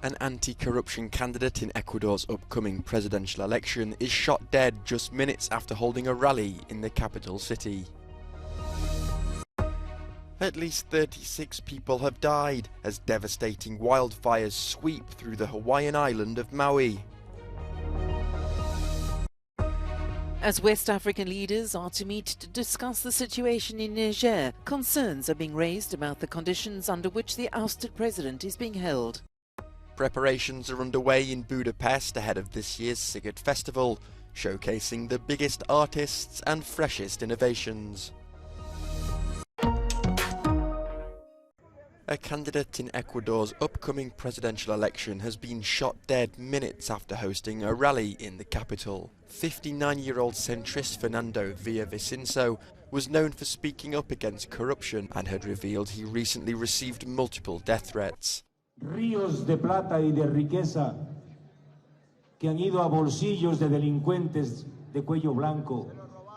An anti-corruption candidate in Ecuador's upcoming presidential election is shot dead just minutes after holding a rally in the capital city. At least 36 people have died as devastating wildfires sweep through the Hawaiian island of Maui. As West African leaders are to meet to discuss the situation in Niger, concerns are being raised about the conditions under which the ousted president is being held. Preparations are underway in Budapest ahead of this year's Sigurd Festival, showcasing the biggest artists and freshest innovations. A candidate in Ecuador's upcoming presidential election has been shot dead minutes after hosting a rally in the capital. 59-year-old centrist Fernando Villavicencio was known for speaking up against corruption and had revealed he recently received multiple death threats. Ríos de plata y de riqueza que han ido a bolsillos de delincuentes de cuello blanco,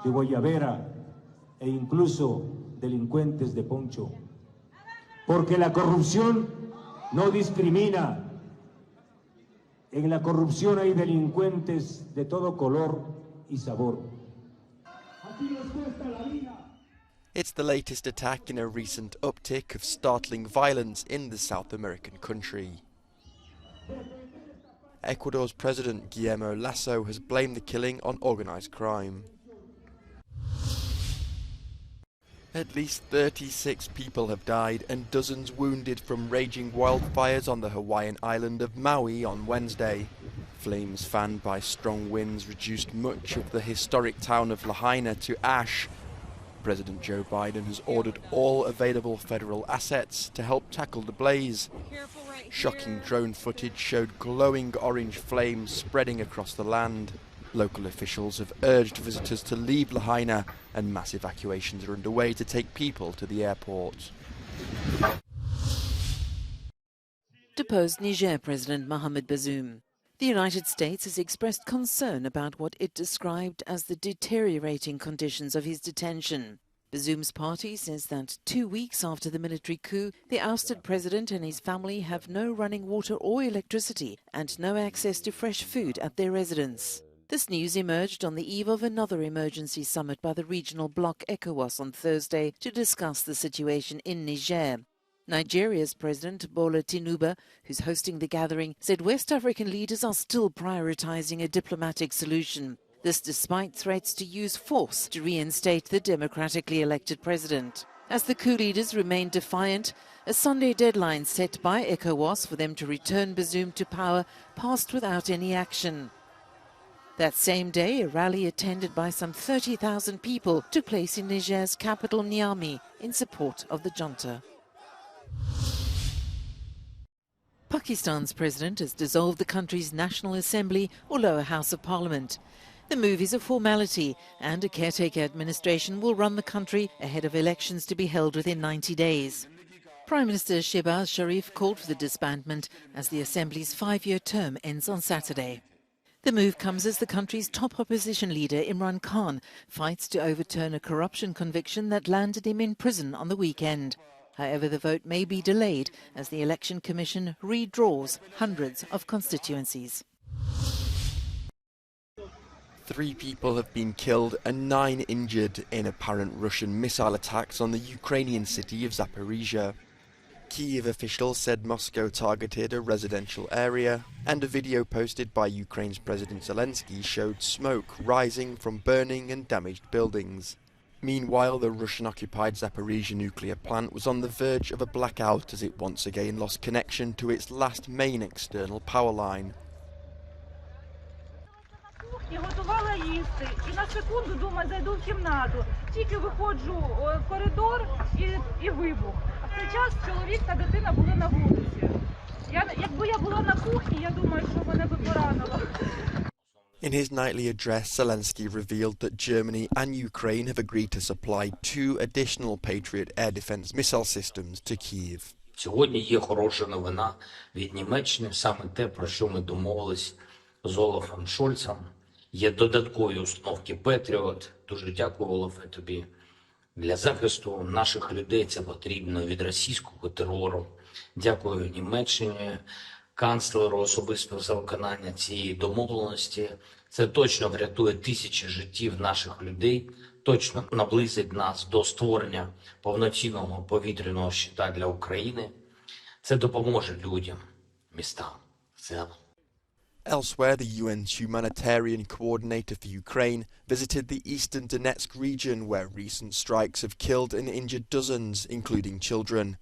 de guayabera e incluso delincuentes de poncho. Porque la corrupción no discrimina. En la corrupción hay delincuentes de todo color y sabor. Aquí nos cuesta la vida. It's the latest attack in a recent uptick of startling violence in the South American country. Ecuador's President Guillermo Lasso has blamed the killing on organised crime. At least 36 people have died and dozens wounded from raging wildfires on the Hawaiian island of Maui on Wednesday. Flames fanned by strong winds reduced much of the historic town of Lahaina to ash. President Joe Biden has ordered all available federal assets to help tackle the blaze. Shocking drone footage showed glowing orange flames spreading across the land. Local officials have urged visitors to leave Lahaina, and mass evacuations are underway to take people to the airport. Deposed Niger President Mohamed Bazoum. The United States has expressed concern about what it described as the deteriorating conditions of his detention. Bazoum's party says that 2 weeks after the military coup, the ousted president and his family have no running water or electricity and no access to fresh food at their residence. This news emerged on the eve of another emergency summit by the regional bloc ECOWAS on Thursday to discuss the situation in Niger. Nigeria's President Bola Tinubu, who's hosting the gathering, said West African leaders are still prioritizing a diplomatic solution. This despite threats to use force to reinstate the democratically elected president. As the coup leaders remain defiant, a Sunday deadline set by ECOWAS for them to return Bazoum to power passed without any action. That same day, a rally attended by some 30,000 people took place in Niger's capital Niamey in support of the junta. Pakistan's president has dissolved the country's National Assembly or lower house of parliament. The move is a formality and a caretaker administration will run the country ahead of elections to be held within 90 days. Prime Minister Shehbaz Sharif called for the disbandment as the Assembly's 5-year term ends on Saturday. The move comes as the country's top opposition leader Imran Khan fights to overturn a corruption conviction that landed him in prison on the weekend. However, the vote may be delayed as the Election Commission redraws hundreds of constituencies. 3 people have been killed and 9 injured in apparent Russian missile attacks on the Ukrainian city of Zaporizhia. Kyiv officials said Moscow targeted a residential area, and a video posted by Ukraine's President Zelensky showed smoke rising from burning and damaged buildings. Meanwhile, the Russian-occupied Zaporizhia nuclear plant was on the verge of a blackout as it once again lost connection to its last main external power line. Я готувала їсти, і на секунду, думаю, зайду в кімнату. Тільки виходжу в коридор і вибух. А в цей час чоловік та дитина були на вулиці. Якби я була на кухні, я думаю, що мене би поранило. In his nightly address, Zelensky revealed that Germany and Ukraine have agreed to supply 2 additional Patriot air defense missile systems to Kyiv. Сьогодні є хороша новина від Німеччини, саме те, про що ми домовились з Олафом Шольцем. Є додаткові установки Петріот. Дуже дякую, Олафе, тобі. Для захисту наших людей це потрібно від російського терору. Дякую Німеччині, канцлеру особисто за виконання цієї домовленості. Це точно врятує тисячі життів наших людей, точно наблизить нас до створення повноцінного повітряного щита для України. Це допоможе людям, містам в цілому. Elsewhere, the UN's humanitarian coordinator for Ukraine visited the eastern Donetsk region, where recent strikes have killed and injured dozens, including children.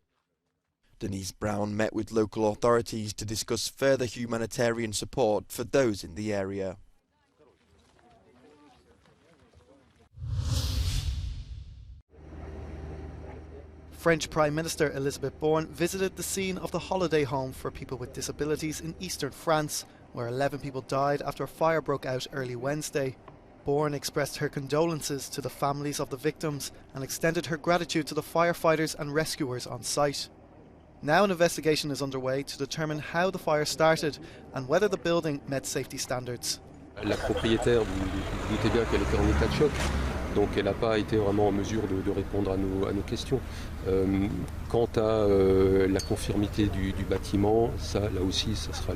Denise Brown met with local authorities to discuss further humanitarian support for those in the area. French Prime Minister Elisabeth Borne visited the scene of the holiday home for people with disabilities in eastern France, where 11 people died after a fire broke out early Wednesday. Borne expressed her condolences to the families of the victims and extended her gratitude to the firefighters and rescuers on site. Now an investigation is underway to determine how the fire started and whether the building met safety standards. La propriétaire, vous doutez bien qu'elle était en état de choc, donc elle n'a pas été vraiment en mesure de répondre à nos questions. Quant à la conformité du bâtiment, ça, là aussi, ça sera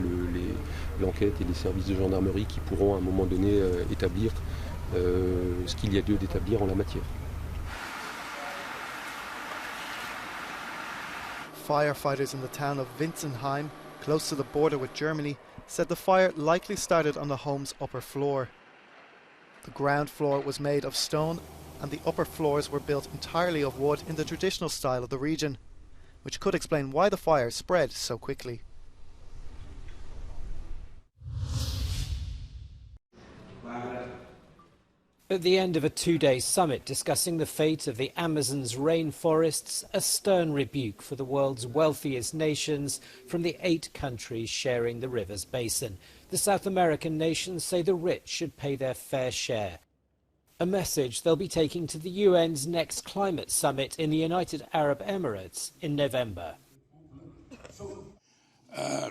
l'enquête et les services de gendarmerie qui pourront à un moment donné établir ce qu'il y a lieu d'établir en la matière. Firefighters in the town of Winsenheim, close to the border with Germany, said the fire likely started on the home's upper floor. The ground floor was made of stone and the upper floors were built entirely of wood in the traditional style of the region, which could explain why the fire spread so quickly. At the end of a two-day summit discussing the fate of the Amazon's rainforests, a stern rebuke for the world's wealthiest nations from the 8 countries sharing the river's basin. The South American nations say the rich should pay their fair share. A message they'll be taking to the UN's next climate summit in the United Arab Emirates in November.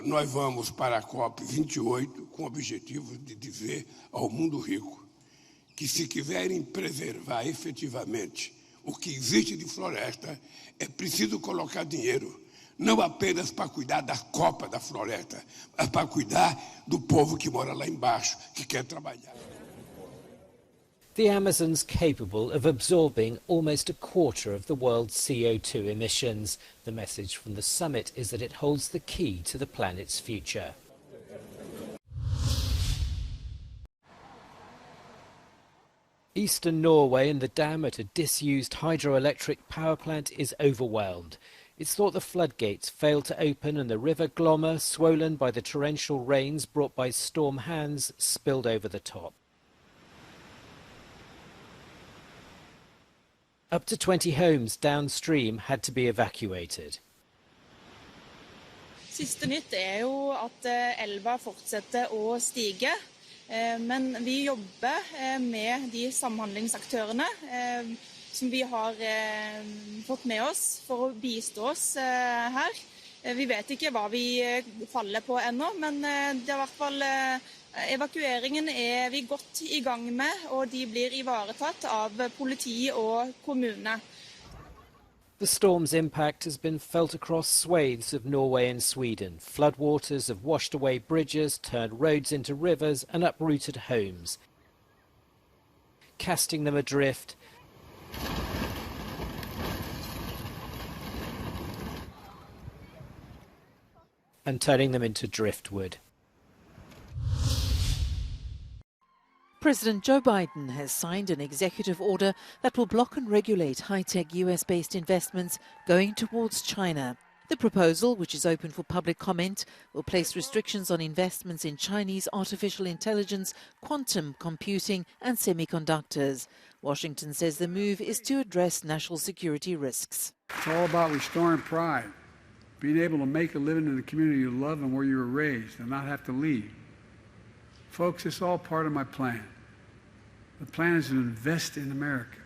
Nós vamos para a COP28 com o objetivo de dizer ao mundo rico que se quiserem preservar efetivamente o que existe de floresta, é preciso colocar dinheiro, não apenas para cuidar da copa da floresta, mas para cuidar do povo que mora lá embaixo, que quer trabalhar. The Amazon's capable of absorbing almost a quarter of the world's CO2 emissions. The message from the summit is that it holds the key to the planet's future. Eastern Norway and the dam at a disused hydroelectric power plant is overwhelmed. It's thought the floodgates failed to open and the river Glomma, swollen by the torrential rains brought by Storm Hans, spilled over the top. Up to 20 homes downstream had to be evacuated. Siste nytt jo at elva fortsetter å stige, men vi jobber med de samhandlingsaktørene som vi har fått med oss for å bistå oss her. Vi vet ikke hva vi faller på ennå, men det I hvert fall evakueringen vi godt I gang med, og de blir ivaretatt av politi og kommune. The storm's impact has been felt across swathes of Norway and Sweden. Floodwaters have washed away bridges, turned roads into rivers and uprooted homes, casting them adrift and turning them into driftwood. President Joe Biden has signed an executive order that will block and regulate high-tech US-based investments going towards China. The proposal, which is open for public comment, will place restrictions on investments in Chinese artificial intelligence, quantum computing and semiconductors. Washington says the move is to address national security risks. It's all about restoring pride, being able to make a living in the community you love and where you were raised and not have to leave. Folks, it's all part of my plan. The plan is to invest in America.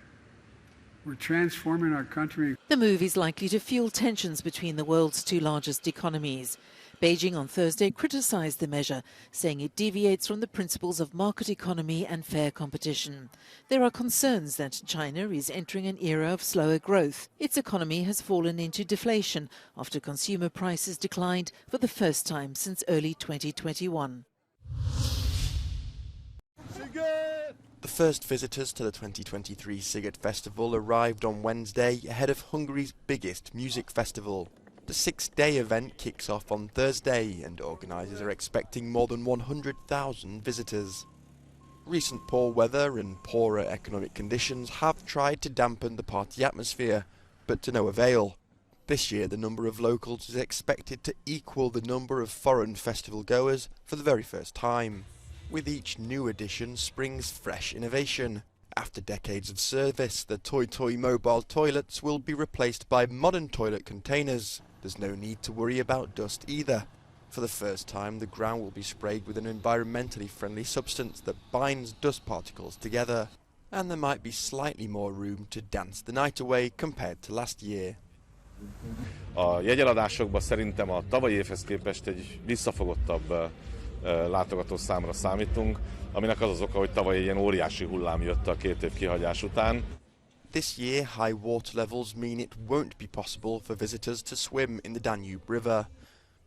We're transforming our country. The move is likely to fuel tensions between the world's 2 largest economies. Beijing on Thursday criticised the measure, saying it deviates from the principles of market economy and fair competition. There are concerns that China is entering an era of slower growth. Its economy has fallen into deflation after consumer prices declined for the first time since early 2021. The first visitors to the 2023 Sziget Festival arrived on Wednesday ahead of Hungary's biggest music festival. The 6-day event kicks off on Thursday and organisers are expecting more than 100,000 visitors. Recent poor weather and poorer economic conditions have tried to dampen the party atmosphere, but to no avail. This year the number of locals is expected to equal the number of foreign festival goers for the very first time. With each new edition springs fresh innovation. After decades of service, the Toy mobile toilets will be replaced by modern toilet containers. There's no need to worry about dust either. For the first time, the ground will be sprayed with an environmentally friendly substance that binds dust particles together. And there might be slightly more room to dance the night away compared to last year. A jegyeladásokban szerintem a tavalyi évhez képest egy visszafogottabb látogatószámra számítunk, aminek az oka, hogy tavaly egy ilyen óriási hullám jött a 2 év kihagyás után. This year, high water levels mean it won't be possible for visitors to swim in the Danube River,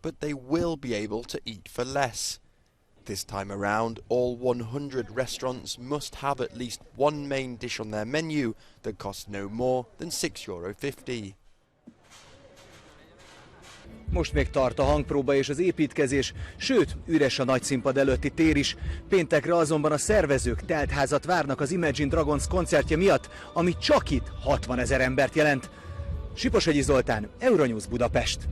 but they will be able to eat for less. This time around, all 100 restaurants must have at least one main dish on their menu that costs no more than €6.50. Most még tart a hangpróba és az építkezés, sőt, üres a nagyszínpad előtti tér is. Péntekre azonban a szervezők teltházat várnak az Imagine Dragons koncertje miatt, ami csak itt 60 000 embert jelent. Siposhegyi Zoltán, Euronews Budapest.